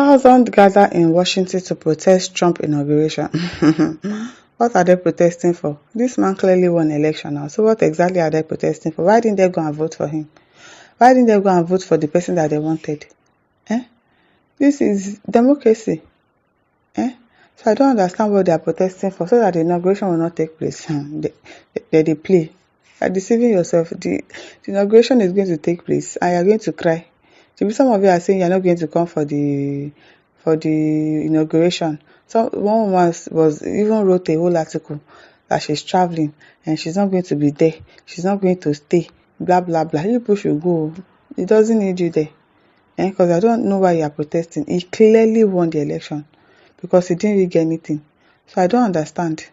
Thousands gather in Washington to protest Trump inauguration. What are they protesting for? This man clearly won election now. So what exactly are they protesting for? Why didn't they go and vote for him? Why didn't they go and vote for the person that they wanted? Eh? This is democracy. So I don't understand what they are protesting for, so that the inauguration will not take place. They play. You are deceiving yourself. The inauguration is going to take place and you are going to cry. Maybe some of you are saying you are not going to come for the inauguration. So one woman was even wrote a whole article that she's traveling and she's not going to be there. She's not going to stay. Blah blah blah. You people should go. It doesn't need you there. Because I don't know why you are protesting. He clearly won the election because he didn't really get anything. So I don't understand.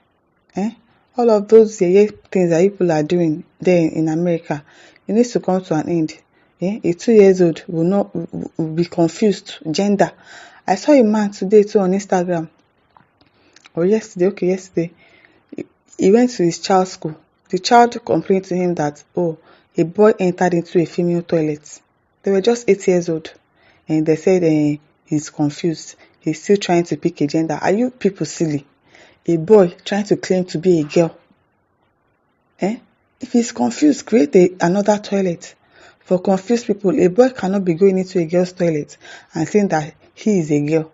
All of those things that people are doing there in America, it needs to come to an end. A 2-year-old will be confused gender. I saw a man today too on Instagram, or yesterday. He went to his child's school. The child complained to him that a boy entered into a female toilet. They were just 8 years old, and they said he's confused. He's still trying to pick a gender. Are you people silly? A boy trying to claim to be a girl. If he's confused, create another toilet. For confused people, a boy cannot be going into a girl's toilet and saying that he is a girl.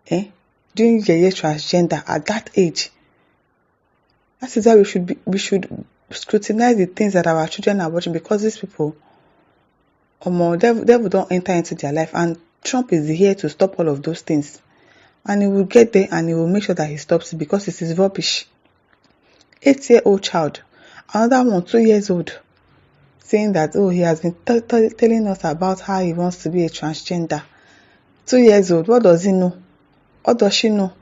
Doing yeye transgender at that age. That is why we should scrutinize the things that our children are watching, because these people, devil don't enter into their life, and Trump is here to stop all of those things. And he will get there and he will make sure that he stops it, because it is rubbish. 8-year-old child, another one 2 years old, saying that he has been telling us about how he wants to be a transgender. 2 years old, what does he know? What does she know?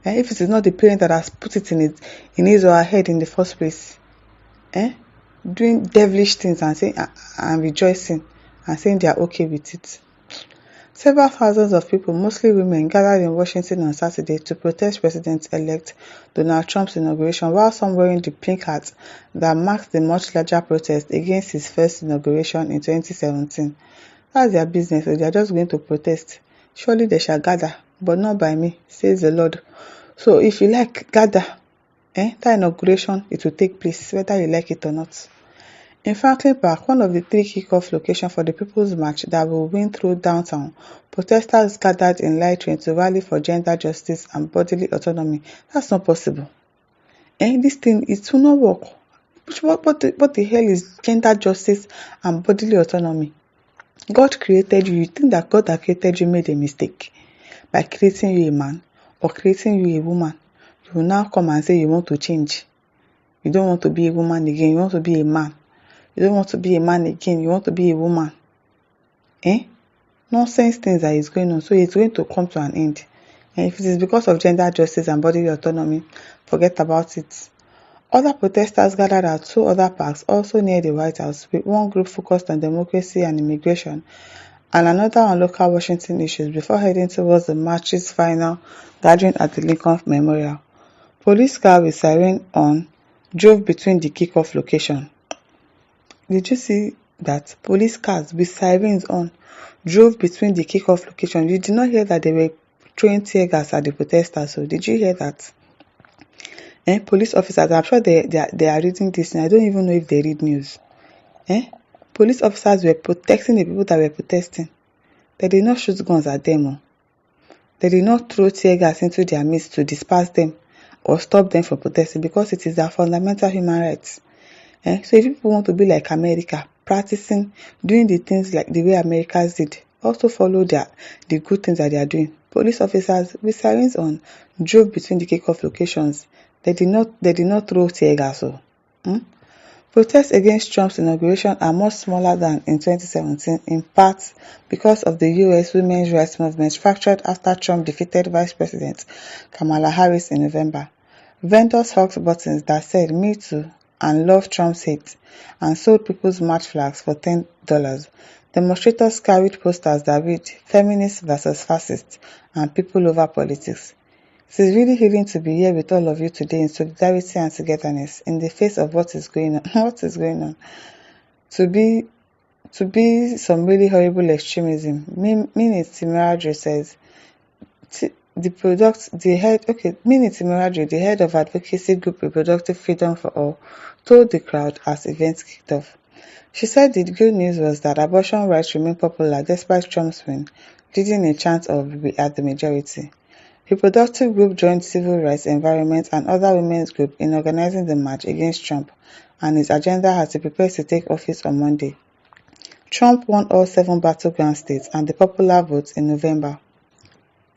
If it is not the parent that has put it in his or her head in the first place, doing devilish things and saying and rejoicing and saying they are okay with it. Several thousands of people, mostly women, gathered in Washington on Saturday to protest President-elect Donald Trump's inauguration, while some wearing the pink hats that marks the much larger protest against his first inauguration in 2017. That's their business, so they are just going to protest. Surely they shall gather, but not by me, says the Lord. So if you like, gather. That inauguration, it will take place, whether you like it or not. In Franklin Park, one of the 3 kickoff locations for the People's March that will win through downtown, protesters gathered in light rain to rally for gender justice and bodily autonomy. That's not possible. This thing, it will not work. What the hell is gender justice and bodily autonomy? God created you. You think that God that created you made a mistake by creating you a man or creating you a woman? You will now come and say you want to change. You don't want to be a woman again. You want to be a man. You don't want to be a man again. You want to be a woman. Nonsense things that is going on. So it's going to come to an end. And if it is because of gender justice and bodily autonomy, forget about it. Other protesters gathered at 2 other parks, also near the White House, with one group focused on democracy and immigration, and another on local Washington issues, before heading towards the march's final gathering at the Lincoln Memorial. Police cars with siren on drove between the kickoff location. Did you see that? Police cars with sirens on drove between the kickoff location. You did not hear that they were throwing tear gas at the protesters. So did you hear that? Police officers, I'm sure they are reading this, and I don't even know if they read news. Police officers were protecting the people that were protesting. They did not shoot guns at them. They did not throw tear gas into their midst to disperse them or stop them from protesting, because it is their fundamental human rights. So if people want to be like America, practicing, doing the things like the way Americans did, also follow the good things that they are doing. Police officers with sirens on drove between the kickoff locations. They did not throw tear gas. Protests against Trump's inauguration are much smaller than in 2017, in part because of the U.S. women's rights movement fractured after Trump defeated Vice President Kamala Harris in November. Vendors hawked buttons that said "Me Too" and "Love Trump's Hate" and sold People's March flags for $10. Demonstrators carried posters that read "Feminists versus Fascists" and "People over Politics." It is really healing to be here with all of you today in solidarity and togetherness in the face of what is going on. What is going on? To be to be some really horrible extremism. Minute Timerajo says Minute Timerajo, the head of advocacy group Reproductive Freedom for All, told the crowd as events kicked off. She said the good news was that abortion rights remain popular despite Trump's win, leading a chant of "We are the majority." Reproductive group joined civil rights, environment, and other women's groups in organizing the march against Trump and his agenda as he prepares to take office on Monday. Trump won all 7 battleground states and the popular vote in November.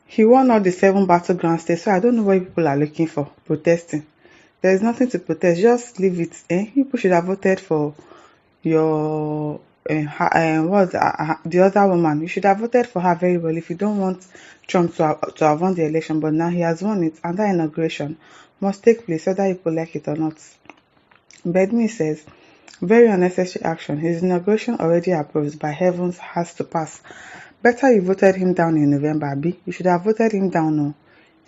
He won all the 7 battleground states, so I don't know what people are looking for, protesting. There is nothing to protest, just leave it. People should have voted for your the other woman. You should have voted for her very well if you don't want Trump to have won the election, but now he has won it, and that inauguration must take place whether people like it or not. Bedmi says, very unnecessary action. His inauguration already approved by heavens has to pass. Better you voted him down in November, B. You should have voted him down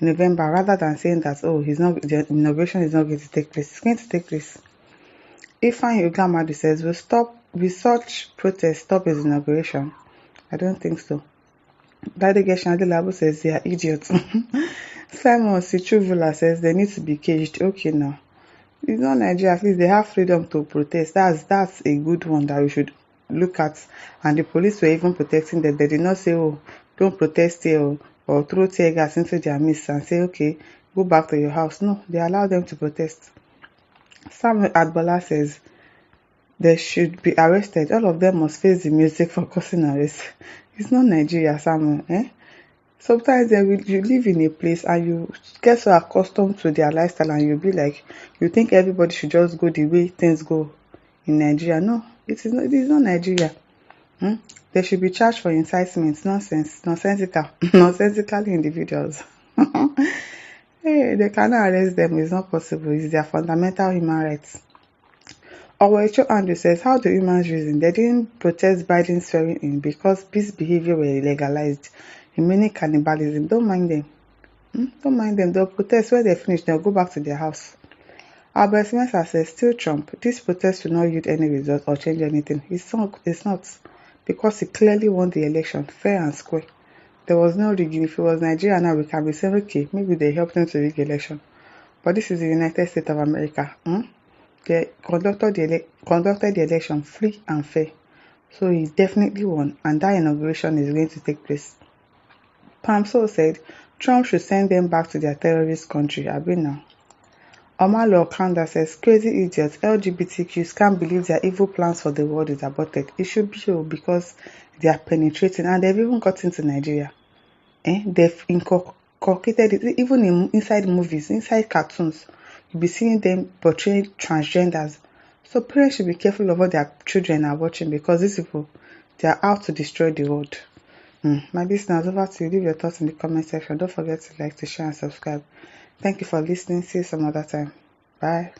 in November rather than saying that, the inauguration is not going to take place. It's going to take place. Ifeanyi Ugamadu says, will such protest stop his inauguration? I don't think so. Badegeshan Adelabu says they are idiots. Simon Sichuvula says they need to be caged. Okay now. It's not Nigeria, at least they have freedom to protest. That's a good one that we should look at. And the police were even protecting them. They did not say, don't protest here or throw tear gas into their midst and say, okay, go back to your house. No, they allow them to protest. Samuel Adbola says they should be arrested. All of them must face the music for causing arrest. It's not Nigeria, Samuel. Sometimes you live in a place and you get so accustomed to their lifestyle and you'll be like, you think everybody should just go the way things go in Nigeria. No, it is not Nigeria. They should be charged for incitement. Nonsensical individuals. They cannot arrest them. It's not possible. It's their fundamental human rights. Owecho Andrew says, how do humans reason? They didn't protest Biden swearing in because this behavior were legalized. Remaining cannibalism. Don't mind them. Don't mind them. They'll protest. When they finish, they'll go back to their house. Albert Spencer says, still Trump. This protest will not yield any result or change anything. It's not. Because he clearly won the election, fair and square. There was no rigging. If it was Nigeria now, we can be saying, okay, maybe they helped him to rig the election. But this is the United States of America. They conducted the election free and fair. So he definitely won, and that inauguration is going to take place. Pamso said, Trump should send them back to their terrorist country. Now. Omalo Okanda says, crazy idiots, LGBTQs can't believe their evil plans for the world is aborted. It should be so because they are penetrating and they've even got into Nigeria. They've inculcated it even inside movies, inside cartoons. You'll be seeing them portray transgenders. So parents should be careful of what their children are watching because these people, they are out to destroy the world. My listeners, over to you. Leave your thoughts in the comment section. Don't forget to like, to share, and subscribe. Thank you for listening. See you some other time. Bye.